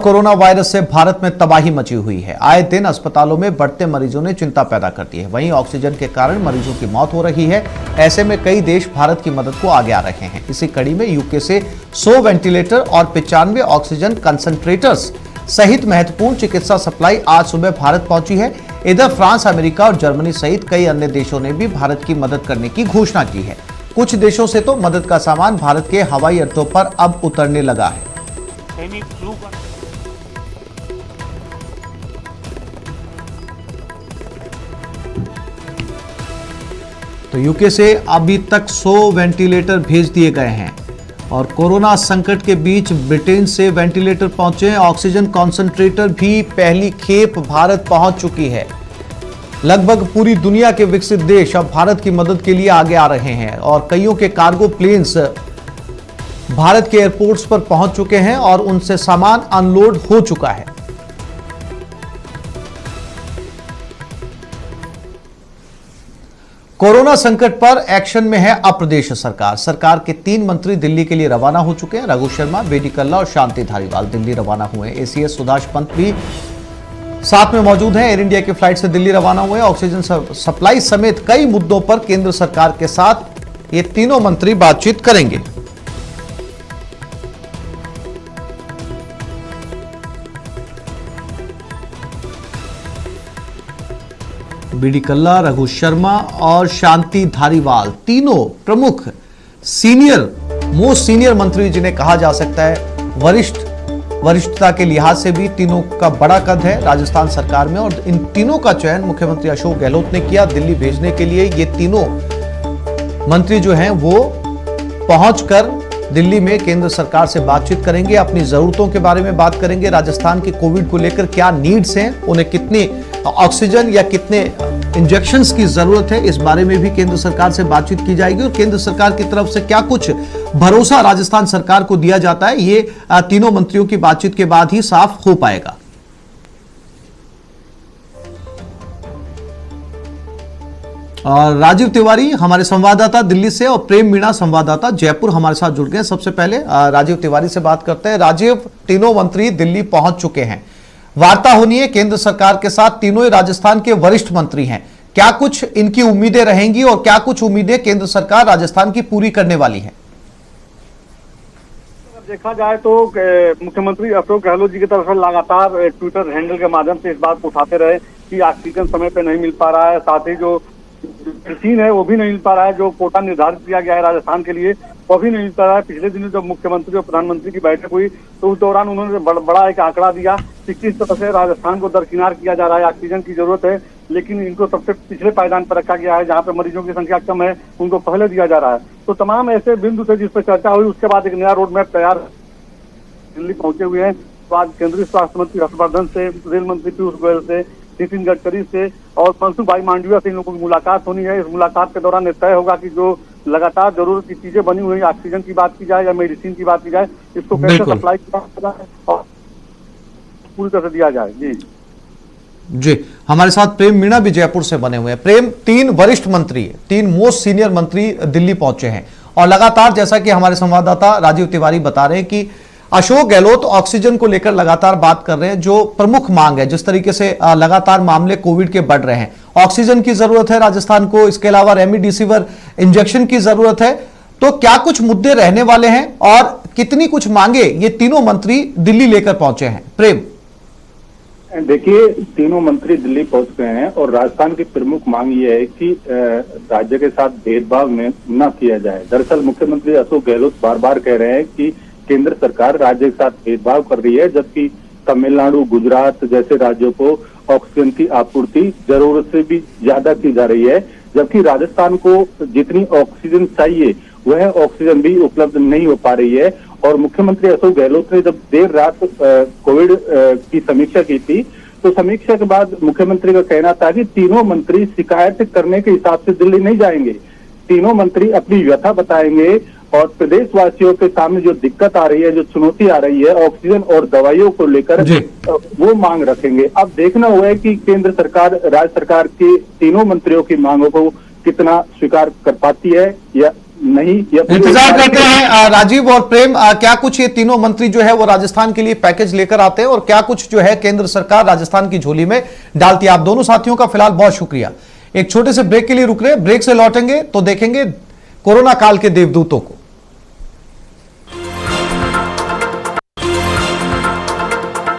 Corona virus से भारत में तबाही मची हुई है। आए दिन अस्पतालों में बढ़ते मरीजों ने चिंता पैदा कर दी है। वहीं ऑक्सीजन के कारण मरीजों की मौत हो रही है। ऐसे में कई देश भारत की मदद को आगे आ रहे हैं। इसी कड़ी में यूके से 100 वेंटिलेटर और 95 ऑक्सीजन कंसंट्रेटर्स सहित महत्वपूर्ण चिकित्सा सप्लाई आज सुबह भारत पहुंची है। इधर फ्रांस, अमेरिका और जर्मनी सहित कई अन्य देशों ने भी भारत की मदद करने की घोषणा की है। कुछ देशों से तो मदद का सामान भारत के हवाई अड्डों पर अब उतरने लगा है। तो यूके से अभी तक 100 वेंटिलेटर भेज दिए गए हैं और कोरोना संकट के बीच ब्रिटेन से वेंटिलेटर पहुंचे हैं। ऑक्सीजन कॉन्सेंट्रेटर भी पहली खेप भारत पहुंच चुकी है। लगभग पूरी दुनिया के विकसित देश अब भारत की मदद के लिए आगे आ रहे हैं और कईयों के कार्गो प्लेन्स भारत के एयरपोर्ट्स पर पहुंच चुके हैं और उनसे सामान अनलोड हो चुका है। कोरोना संकट पर एक्शन में है अब प्रदेश सरकार। सरकार के 3 मंत्री दिल्ली के लिए रवाना हो चुके हैं। रघु शर्मा, बी.डी. कल्ला और शांति धारीवाल दिल्ली रवाना हुए हैं। एसीएस सुभाष पंत भी साथ में मौजूद हैं। एयर इंडिया की फ्लाइट से दिल्ली रवाना हुए। ऑक्सीजन सप्लाई समेत कई मुद्दों पर केंद्र सरकार के साथ ये तीनों मंत्री बातचीत करेंगे। बी.डी. कल्ला, रघु शर्मा और शांति धारीवाल तीनों प्रमुख मोस्ट सीनियर मंत्री जिन्हें कहा जा सकता है। वरिष्ठता के लिहाज से भी तीनों का बड़ा कद है राजस्थान सरकार में और इन तीनों का चयन मुख्यमंत्री अशोक गहलोत ने किया दिल्ली भेजने के लिए। ये तीनों मंत्री जो हैं वो पहुंचकर दिल्ली में केंद्र सरकार से बातचीत करेंगे, अपनी जरूरतों के बारे में बात करेंगे। राजस्थान की कोविड को लेकर क्या नीड्स हैं, उन्हें कितनी ऑक्सीजन या कितने इंजेक्शंस की जरूरत है, इस बारे में भी केंद्र सरकार से बातचीत की जाएगी और केंद्र सरकार की तरफ से क्या कुछ भरोसा राजस्थान सरकार को दिया जाता है, ये तीनों मंत्रियों की बातचीत के बाद ही साफ हो पाएगा। और राजीव तिवारी हमारे संवाददाता दिल्ली से और प्रेम मीणा संवाददाता जयपुर हमारे साथ जुड़ गए। सबसे पहले राजीव तिवारी से बात करते हैं। राजीव, तीनों मंत्री दिल्ली पहुंच चुके हैं, वार्ता होनी है केंद्र सरकार के साथ। तीनों ही राजस्थान के वरिष्ठ मंत्री हैं। क्या कुछ इनकी उम्मीदें रहेंगी और क्या कुछ उम्मीदें केंद्र सरकार राजस्थान की पूरी करने वाली है? देखा जाए तो मुख्यमंत्री अशोक गहलोत जी की तरफ से लगातार ट्विटर हैंडल के माध्यम से इस बात को उठाते रहे कि ऑक्सीजन समय पे नहीं मिल पा रहा है, साथ ही जो वैक्सीन है वो भी नहीं मिल पा रहा है, जो कोटा निर्धारित किया गया है राजस्थान के लिए वो भी नहीं मिल पा रहा है। पिछले दिनों जब मुख्यमंत्री और प्रधानमंत्री की बैठक हुई तो उस दौरान उन्होंने बड़ा एक आंकड़ा दिया कि किस तरह से राजस्थान को दरकिनार किया जा रहा है। ऑक्सीजन की जरूरत है लेकिन इनको सबसे पिछले पायदान पर रखा गया है, जहाँ पे मरीजों की संख्या कम है उनको पहले दिया जा रहा है। तो तमाम ऐसे बिंदु थे जिस पर चर्चा हुई। उसके बाद एक नया रोड मैप तैयार दिल्ली पहुंचे हुए हैं। तो आज केंद्रीय स्वास्थ्य मंत्री हर्षवर्धन से, रेल मंत्री पीयूष गोयल से, नितिन गडकरी से और मनसुख भाई मांडविया से इन लोगों की मुलाकात होनी है। इस मुलाकात के दौरान तय होगा कि जो लगातार जरूरत की चीजें बनी हुई, ऑक्सीजन की बात की जाए या मेडिसिन की बात की जाए, इसको कैसे सप्लाई किया जाए और पूरी तरह से दिया जाए। जी, हमारे साथ प्रेम मीणा भी जयपुर से बने हुए हैं। प्रेम, 3 वरिष्ठ मंत्री, 3 मोस्ट सीनियर मंत्री दिल्ली पहुंचे हैं और लगातार जैसा कि हमारे संवाददाता राजीव तिवारी बता रहे हैं कि अशोक गहलोत ऑक्सीजन को लेकर लगातार बात कर रहे हैं। जो प्रमुख मांग है, जिस तरीके से लगातार मामले कोविड के बढ़ रहे हैं, ऑक्सीजन की जरूरत है राजस्थान को, इसके अलावा रेमडेसिविर इंजेक्शन की जरूरत है। तो क्या कुछ मुद्दे रहने वाले हैं और कितनी कुछ मांगे ये तीनों मंत्री दिल्ली लेकर पहुंचे हैं? प्रेम, देखिए, तीनों मंत्री दिल्ली पहुंच गए हैं और राजस्थान की प्रमुख मांग ये है कि राज्य के साथ भेदभाव न किया जाए। दरअसल मुख्यमंत्री अशोक गहलोत बार बार कह रहे हैं कि केंद्र सरकार राज्य के साथ भेदभाव कर रही है, जबकि तमिलनाडु, गुजरात जैसे राज्यों को ऑक्सीजन की आपूर्ति जरूरत से भी ज्यादा की जा रही है, जबकि राजस्थान को जितनी ऑक्सीजन चाहिए वह ऑक्सीजन भी उपलब्ध नहीं हो पा रही है। और मुख्यमंत्री अशोक गहलोत ने जब देर रात कोविड की समीक्षा की थी तो समीक्षा के बाद मुख्यमंत्री का कहना था कि तीनों मंत्री शिकायत करने के हिसाब से दिल्ली नहीं जाएंगे। तीनों मंत्री अपनी व्यथा बताएंगे और प्रदेशवासियों के सामने जो दिक्कत आ रही है, जो चुनौती आ रही है ऑक्सीजन और दवाइयों को लेकर, वो मांग रखेंगे। अब देखना हुआ है कि केंद्र सरकार, राज्य सरकार के तीनों मंत्रियों की मांगों को कितना स्वीकार कर पाती है या नहीं, इंतजार करते हैं राजीव और प्रेम, क्या कुछ ये तीनों मंत्री जो है वो राजस्थान के लिए पैकेज लेकर आते हैं और क्या कुछ जो है केंद्र सरकार राजस्थान की झोली में डालती है। आप दोनों साथियों का फिलहाल बहुत शुक्रिया। एक छोटे से ब्रेक के लिए रुक रहे हैं, ब्रेक से लौटेंगे तो देखेंगे कोरोना काल के देवदूतों को।